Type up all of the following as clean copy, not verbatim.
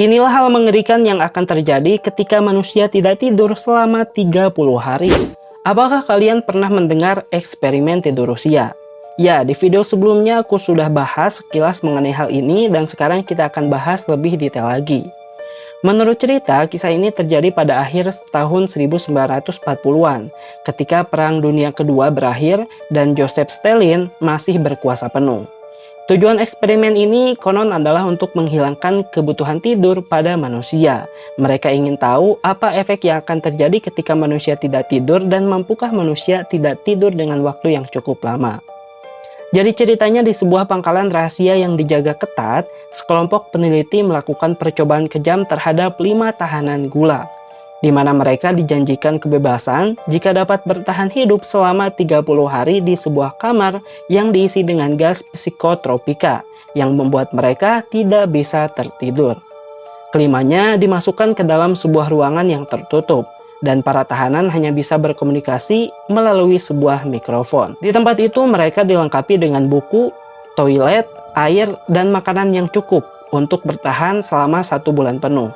Inilah hal mengerikan yang akan terjadi ketika manusia tidak tidur selama 30 hari. Apakah kalian pernah mendengar eksperimen tidur Rusia? Ya, di video sebelumnya aku sudah bahas sekilas mengenai hal ini dan sekarang kita akan bahas lebih detail lagi. Menurut cerita, kisah ini terjadi pada akhir tahun 1940-an ketika Perang Dunia Kedua berakhir dan Joseph Stalin masih berkuasa penuh. Tujuan eksperimen ini konon adalah untuk menghilangkan kebutuhan tidur pada manusia. Mereka ingin tahu apa efek yang akan terjadi ketika manusia tidak tidur dan mampukah manusia tidak tidur dengan waktu yang cukup lama. Jadi ceritanya di sebuah pangkalan rahasia yang dijaga ketat, sekelompok peneliti melakukan percobaan kejam terhadap 5 tahanan gulag, di mana mereka dijanjikan kebebasan jika dapat bertahan hidup selama 30 hari di sebuah kamar yang diisi dengan gas psikotropika yang membuat mereka tidak bisa tertidur. Kelimanya dimasukkan ke dalam sebuah ruangan yang tertutup, dan para tahanan hanya bisa berkomunikasi melalui sebuah mikrofon. Di tempat itu mereka dilengkapi dengan buku, toilet, air, dan makanan yang cukup untuk bertahan selama 1 bulan penuh.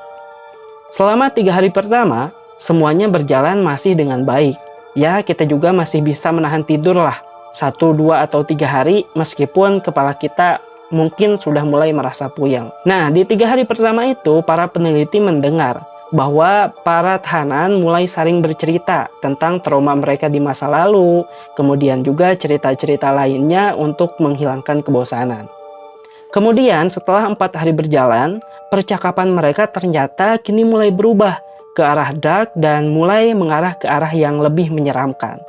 Selama 3 hari pertama, semuanya berjalan masih dengan baik. Ya, kita juga masih bisa menahan tidur lah 1, 2, atau 3 hari meskipun kepala kita mungkin sudah mulai merasa puyeng. Nah, di 3 hari pertama itu, para peneliti mendengar bahwa para tahanan mulai saling bercerita tentang trauma mereka di masa lalu, kemudian juga cerita-cerita lainnya untuk menghilangkan kebosanan. Kemudian setelah 4 hari berjalan, percakapan mereka ternyata kini mulai berubah ke arah dark dan mulai mengarah ke arah yang lebih menyeramkan.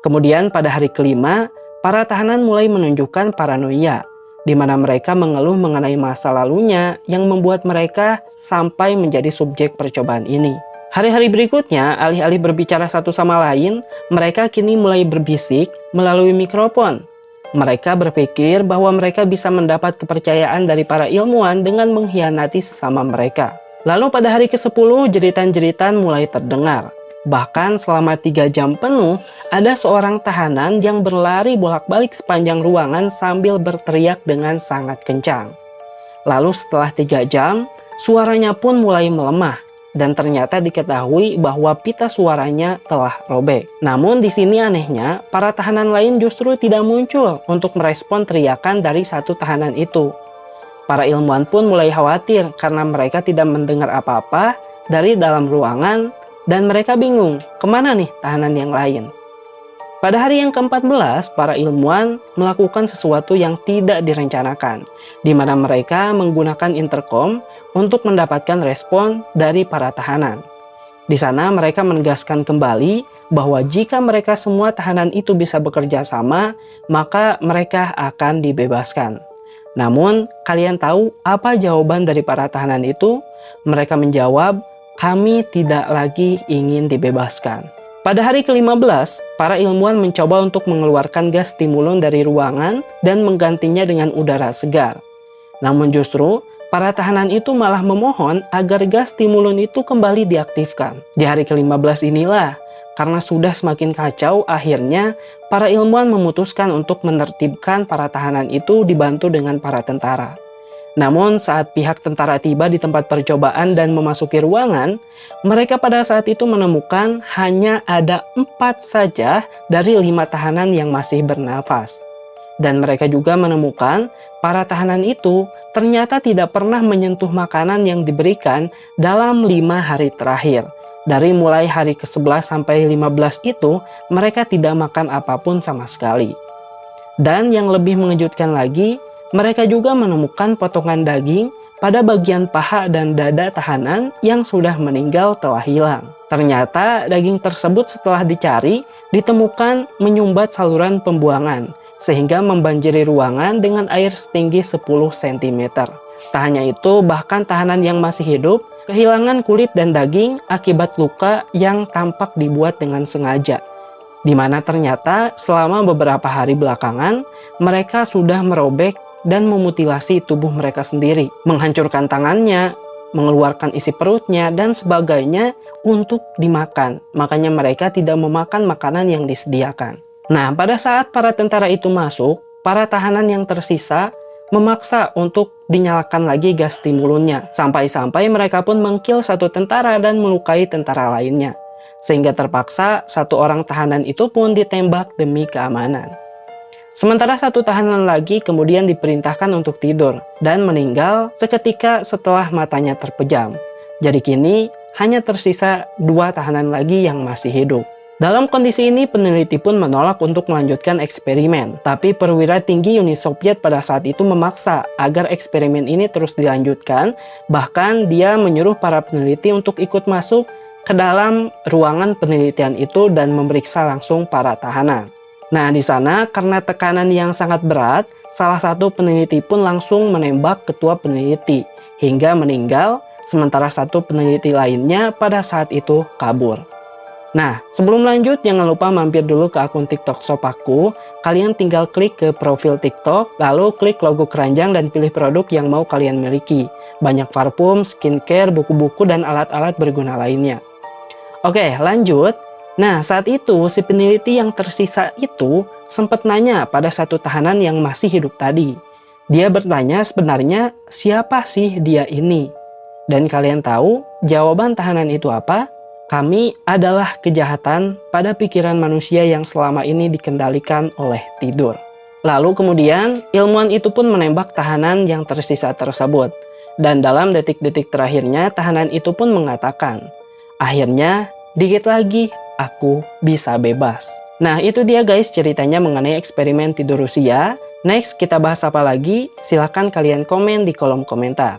Kemudian pada hari kelima, para tahanan mulai menunjukkan paranoia, di mana mereka mengeluh mengenai masa lalunya yang membuat mereka sampai menjadi subjek percobaan ini. Hari-hari berikutnya, alih-alih berbicara satu sama lain, mereka kini mulai berbisik melalui mikrofon. Mereka berpikir bahwa mereka bisa mendapat kepercayaan dari para ilmuwan dengan mengkhianati sesama mereka. Lalu pada hari ke-10, jeritan-jeritan mulai terdengar. Bahkan selama 3 jam penuh, ada seorang tahanan yang berlari bolak-balik sepanjang ruangan sambil berteriak dengan sangat kencang. Lalu setelah 3 jam, suaranya pun mulai melemah dan ternyata diketahui bahwa pita suaranya telah robek. Namun di sini anehnya, para tahanan lain justru tidak muncul untuk merespon teriakan dari satu tahanan itu. Para ilmuwan pun mulai khawatir karena mereka tidak mendengar apa-apa dari dalam ruangan. Dan mereka bingung, kemana nih tahanan yang lain? Pada hari yang ke-14, para ilmuwan melakukan sesuatu yang tidak direncanakan, di mana mereka menggunakan intercom untuk mendapatkan respon dari para tahanan. Di sana mereka menegaskan kembali bahwa jika mereka semua tahanan itu bisa bekerja sama, maka mereka akan dibebaskan. Namun, kalian tahu apa jawaban dari para tahanan itu? Mereka menjawab, kami tidak lagi ingin dibebaskan. Pada hari ke-15, para ilmuwan mencoba untuk mengeluarkan gas stimulon dari ruangan dan menggantinya dengan udara segar. Namun justru, para tahanan itu malah memohon agar gas stimulon itu kembali diaktifkan. Di hari ke-15 inilah, karena sudah semakin kacau, akhirnya para ilmuwan memutuskan untuk menertibkan para tahanan itu dibantu dengan para tentara. Namun saat pihak tentara tiba di tempat percobaan dan memasuki ruangan, mereka pada saat itu menemukan hanya ada 4 saja dari 5 tahanan yang masih bernafas. Dan mereka juga menemukan para tahanan itu ternyata tidak pernah menyentuh makanan yang diberikan dalam 5 hari terakhir. Dari mulai hari ke-11 sampai 15 itu, mereka tidak makan apapun sama sekali. Dan yang lebih mengejutkan lagi, mereka juga menemukan potongan daging pada bagian paha dan dada tahanan yang sudah meninggal telah hilang. Ternyata daging tersebut setelah dicari ditemukan menyumbat saluran pembuangan sehingga membanjiri ruangan dengan air setinggi 10 cm. Tak hanya itu, bahkan tahanan yang masih hidup kehilangan kulit dan daging akibat luka yang tampak dibuat dengan sengaja. Di mana ternyata selama beberapa hari belakangan mereka sudah merobek dan memutilasi tubuh mereka sendiri, menghancurkan tangannya, mengeluarkan isi perutnya, dan sebagainya untuk dimakan. Makanya mereka tidak memakan makanan yang disediakan. Nah, pada saat para tentara itu masuk, para tahanan yang tersisa memaksa untuk dinyalakan lagi gas stimulunnya. Sampai-sampai mereka pun mengkill satu tentara dan melukai tentara lainnya. Sehingga terpaksa satu orang tahanan itu pun ditembak demi keamanan. Sementara satu tahanan lagi kemudian diperintahkan untuk tidur dan meninggal seketika setelah matanya terpejam. Jadi kini hanya tersisa 2 tahanan lagi yang masih hidup. Dalam kondisi ini peneliti pun menolak untuk melanjutkan eksperimen, tapi perwira tinggi Uni Soviet pada saat itu memaksa agar eksperimen ini terus dilanjutkan, bahkan dia menyuruh para peneliti untuk ikut masuk ke dalam ruangan penelitian itu dan memeriksa langsung para tahanan. Nah, di sana karena tekanan yang sangat berat, salah satu peneliti pun langsung menembak ketua peneliti hingga meninggal, sementara satu peneliti lainnya pada saat itu kabur. Nah, sebelum lanjut jangan lupa mampir dulu ke akun TikTok Shop-aku. Kalian tinggal klik ke profil TikTok, lalu klik logo keranjang dan pilih produk yang mau kalian miliki. Banyak parfum, skincare, buku-buku, dan alat-alat berguna lainnya. Oke, lanjut. Nah, saat itu si peneliti yang tersisa itu sempat nanya pada satu tahanan yang masih hidup tadi. Dia bertanya sebenarnya siapa sih dia ini? Dan kalian tahu jawaban tahanan itu apa? Kami adalah kejahatan pada pikiran manusia yang selama ini dikendalikan oleh tidur. Lalu kemudian ilmuwan itu pun menembak tahanan yang tersisa tersebut. Dan dalam detik-detik terakhirnya tahanan itu pun mengatakan, akhirnya dikit lagi aku bisa bebas. Nah, itu dia guys ceritanya mengenai eksperimen tidur Rusia. Next kita bahas apa lagi? Silahkan kalian komen di kolom komentar.